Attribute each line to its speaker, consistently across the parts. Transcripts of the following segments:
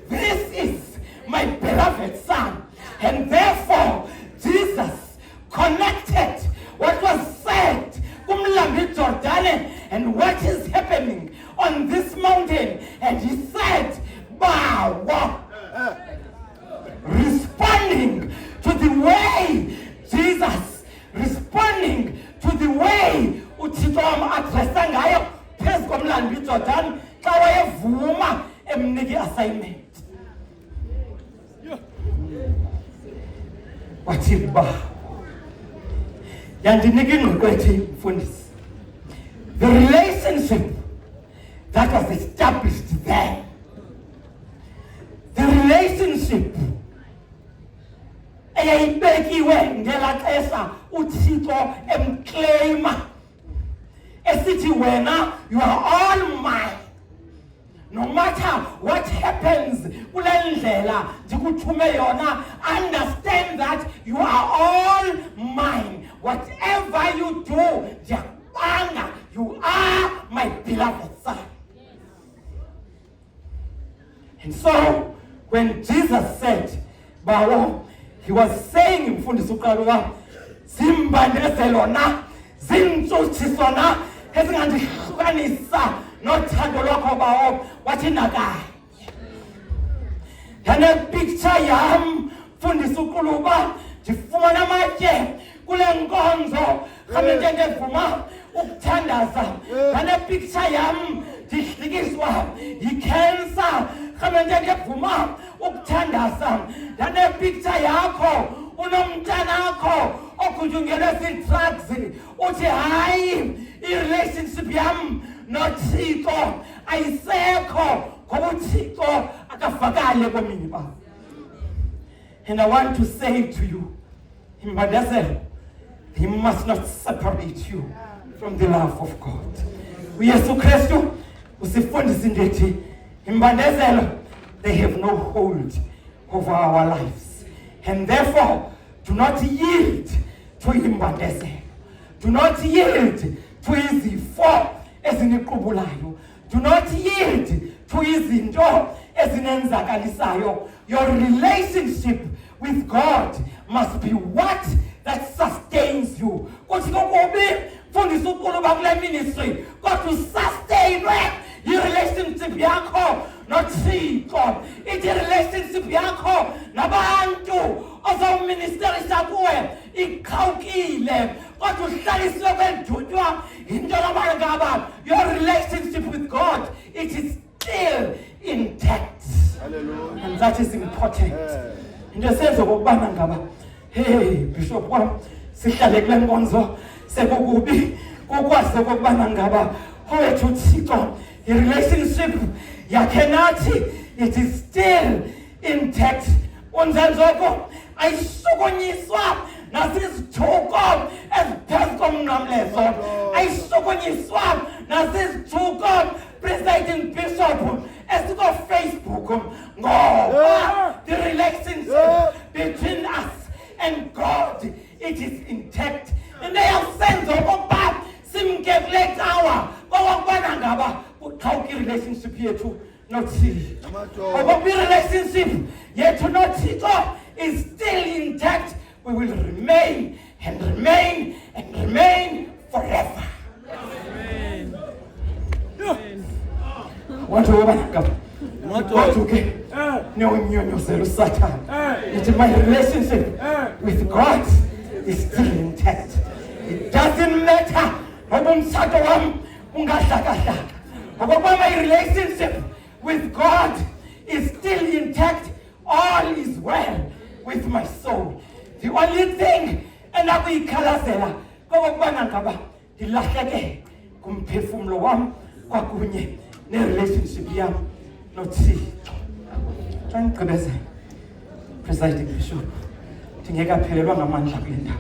Speaker 1: This is my beloved son. And therefore, Jesus connected what was said kumlambi Jordan and what is happening on this mountain. And he said, Bawa. Responding to the way Jesus, responding to the way uThixo addressa ngayo phezu komlambi Jordan xa wayevuma emnike assignment. Wathi ba yandinika ingqiqo ethi mfundisi, the relationship that was established there, the relationship eyayibekiwe ngela xesha uThixo emclaima esithi wena you are all mine. No matter what happens kule ndlela ndikuthume yona, understand that you are all mine. Whatever you do, ndiyakubanga, you are my beloved son. And so when Jesus said bawo, he was saying mfundisi uqala zimbandezelo na zintsutsiso na ezingandihlukanisa nothando lwakho bawo wathi nakanye. Yane picture yam mfundisi uquluba ndifumana amatye kule nkonzo khamente ndevuma ukuthandaza. Yane picture yam ndihlikiswa yicancer khamente ndevuma ukuthandaza. Yane picture yakho unomntanakho okujungele zii-drugs uthi hayi i-relationship yam noThixo ayisekho ngoba uThixo akavakale kwemini ba. And I want to say to you, imbandezelo, he must not separate you from the love of God. uYesu Kristu usifundisa ndethi imbandezelo, they have no hold over our lives. And therefore, do not yield to imbandezelo. Do not yield to izifo eziniqubulayo. Do not yield to izinto ezinenzakalisayo. Your relationship with God must be what that sustains you. Kuthi kokubi fundisa uquluba kule ministry, kodwa usustainwe i-relationship yakho noThixo. Ithi relationship yakho nabantu ozawuministerisa kuwe iqhawukile, kodwa uhlaliswe kwendutywa into labangaba. Your relationship with God, it is still intact. Hallelujah. And that is important. Into esenzo kokubana ngaba, hey Bishop wam sihlale kule nkonzo sekukubi ukwazi kokubana ngaba owethu uThixo i-relationship yakhe nathi it is still intact. Unzenzoko ayishukunyiswa nasizithuko eziphezu komnqamlezo, ayishukunyiswa nasizithuko presiding bishop Facebook ngoba the relationship between us and God, it is intact. And they have sense of okokuba simkekule cawa kokubana ngaba kuqhawuka i-relationship yethu noThixo. Okokuba i-relationship yethu noThixo is still intact, we will remain and remain and remain forever. Amen. Want to go what to get? No, my relationship with God is still intact. It doesn't matter. My relationship with God is still intact. All is well with my soul. The only thing and I will kalazela kokubana ngaba dilahleke kumphefumulo wami kwakunye ne-relationship yami noThixo. Xa ngigqibeze, Presiding Bishop, ndingekaphelelwa ngamandla kule ndawo.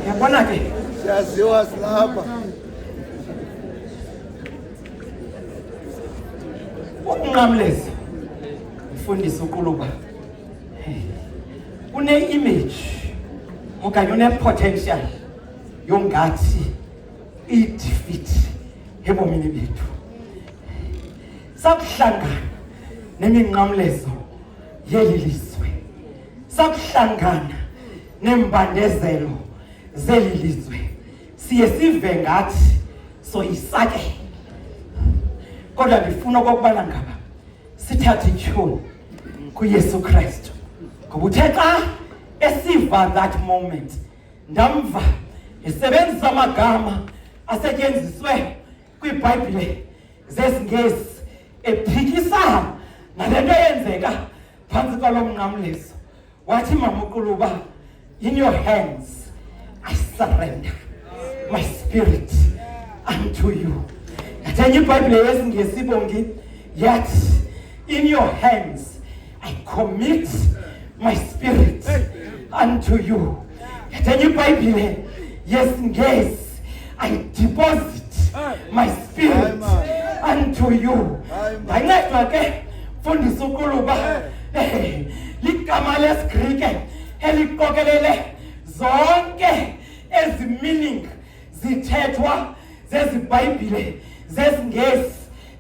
Speaker 1: Yabona ke
Speaker 2: siyaziwa silapha.
Speaker 1: Ukunqamleza mfundisi uquluba une-image okanye une-potential yongathi i-defeat ebomini bethu. Sakuhlangana neminqamlezo yeli lizwe, sakuhlangana nembandezelo zeli lizwe, siye sive ngathi soyisake. Kodwa ndifuna okokubana ngaba sithathe ityhuni kuYesu Kristu, ngoba uthe xa esiva that moment, ndamva esebenzisa amagama asetyenziswe kwiBhayibhile zesiNgesi ephikisa nale nto yenzeka phantsi kwalo mnqamlezo. Wathi Mama uQuluba, in your hands I surrender my spirit unto you. Yathi iBhayibhile yesiNgesi ibongi yathi, in your hands I commit my spirit unto you. Yathi iBhayibhile yesiNgesi, I deposit my spirit unto you. Ndancedwa ke mfundisi uQuluba ligama lesiGrike eliqokelele zonke ezi meaning zithethwa zezi Bhayibhile zesiNgesi,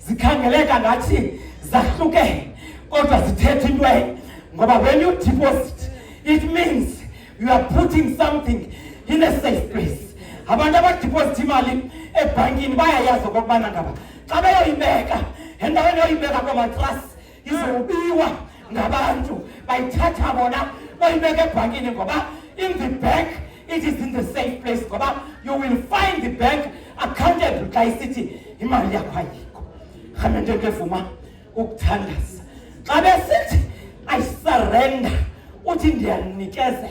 Speaker 1: zikhangeleka ngathi zahluke kodwa zithetha into enye. Ngoba when you deposit, it means you are putting something in a safe place. Abantu abadeposit imali ebhankini bayayazi okokubana ngaba xa beyoyibeka endaweni yoyibeka kwamatrasi izobiwa ngabantu, bayithatha bona bayibeka ebhankini, ngoba in the bank it is in the safe place, ngoba you will find the bank accountable xa isithi imali yakho ayikho. Rhamente nto evuma ukuthandaza xa besithi I surrender, uthi ndiyanikezela,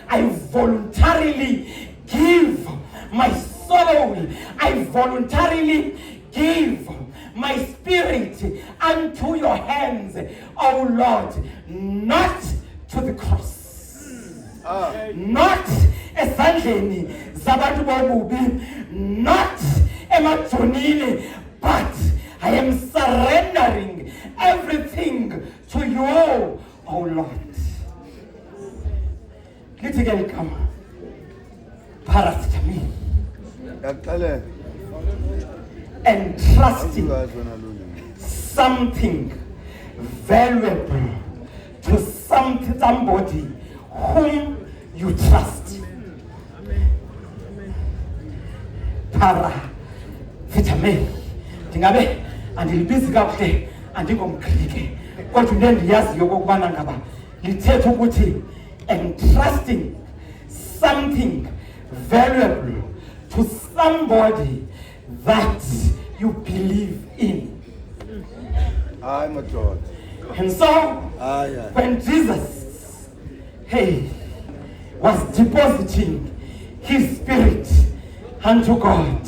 Speaker 1: I voluntarily give my soul, I voluntarily give my spirit unto your hands, O Lord, not to the cross, not esandleni zabantu bobubi, not emajonini, but I am surrendering everything to you, O Lord. Lithi ke ligama paracetamol, entrusting something valuable to somebody whom you trust. Paracetamol. Ndingabe andilibizi kakuhle andingomGrike, kodwa into endiyaziyo okokubana ngaba lithetha ukuthi entrusting something valuable to somebody that you believe in.
Speaker 2: I'm a God.
Speaker 1: And so when Jesus was depositing his spirit unto God,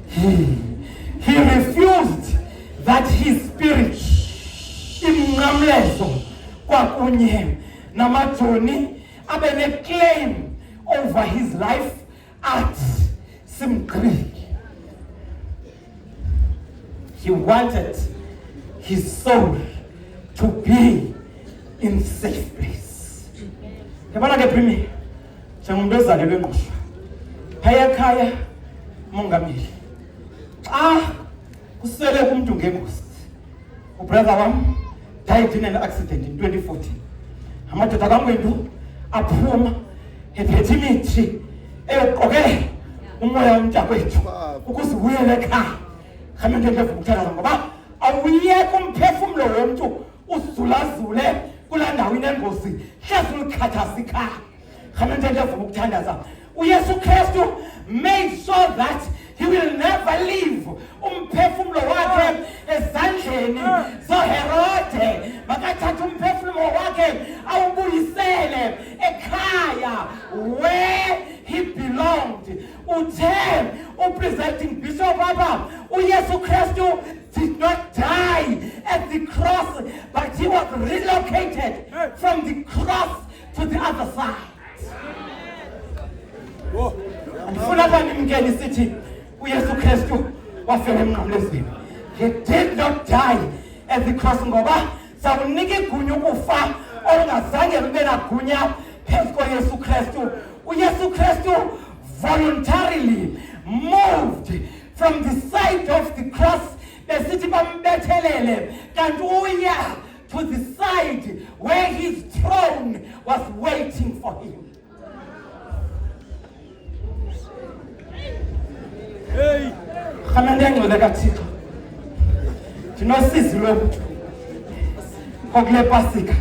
Speaker 1: he refused that his spirit imnqamlezo kwakunye namajoni abene claim over his life at simGrike. He wanted his soul to be in safe place. Yabona ke primi njengomuntu ozalelwe engqushwa phaya ekhaya mongameli, xa kuswele umuntu ngengozi, ubrother wam died in an accident in 2014. Amadoda kamwethu aphuma ephethe imithi eyoqoke umoya womntakwethu ukuze ubuyele ekhaya. Rhamente nto evuma ukuthandaza, ngoba awuyeka umphefumlo womntu uzulazule kulaa ndawo inengozi hleze ulikhathasa ikhaya. Rhamente nto evuma ukuthandaza, uYesu Kristu made sure that he will never leave umphefumlo wakhe ezandleni zoHerode. Makathatha umphefumlo wakhe awubuyisele ekhaya where he belonged. Uthe upresenting Bishop Papa, uYesu Kristu did not die at the cross, but he was relocated from the cross to the other side. Andifuna banimkeni sithi uYesu Kristu wafela emnqamlezweni. He did not die at the cross, ngoba sawunika igunya ukufa olungazange lube nagunya phezu koYesu Kristu. uYesu Kristu voluntarily moved from the side of the cross besithi bambethelele kanti uya to the side where his throne was waiting for him.
Speaker 2: Hey.
Speaker 1: Khamanda ngcwele kaThixo. Dinosisi lo kokule Pasika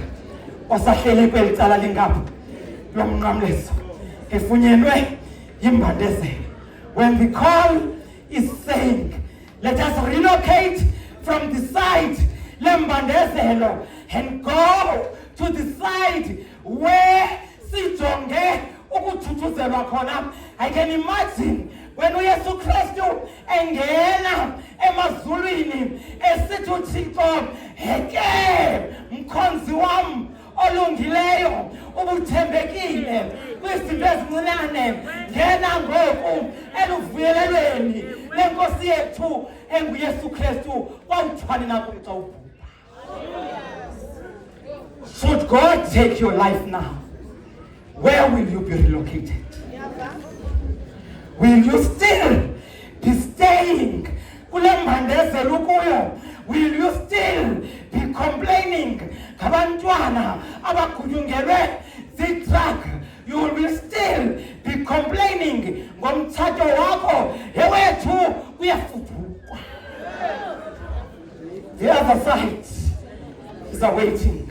Speaker 1: osahlele kwelicala lingapha lomnqamlezo efunyenwe yimbandezelo. When the call is saying, let us relocate from the side lembandezelo and go to the side where sijonge ukuthuthuzelwa khona. I can imagine when uYesu Kristu engena emazulwini esithi uThixo heke mkhonzi wami olungileyo ubuthembekile kwizinto ezincinane ngena ngoku eluvuyelelweni lenkosi yethu enguYesu Kristu kwawuthwani nakho xa ubhubha. Should God take your life now, where will you be relocated? Will you still be staying kule mbandezelo kuyo? Will you still be complaining ngabantwana abagunyungelwe zidrug? You will still be complaining ngomtshato wakho ewethu uyafudukwa. The other side is awaiting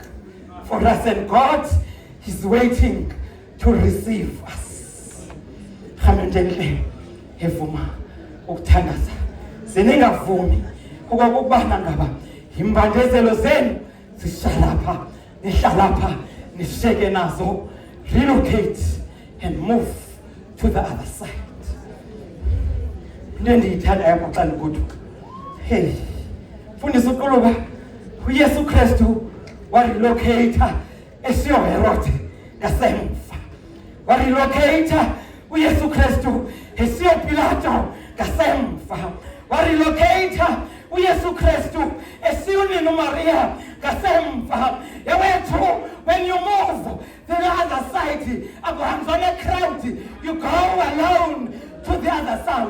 Speaker 1: for us, and God is waiting to receive us. Khamendele evuma ukuthandaza siningavumi ukubana ngaba imbandezelo zenu zishalapha nihlalapha nisheke nazo. Relocate and move to the other side. Into endiyithanda yakho xa ndikuduka, hey, fundisa uquluka uYesu Kristu warelocata esiyoHerode ngasemva, warelocata uYesu Kristu esiyoPilato ngasemva, warelocata uYesu Kristu esiyonina uMaria ngasemva. Yewethu, when you move to the other side, akuhanjwa ne crowd, you go alone to the other side.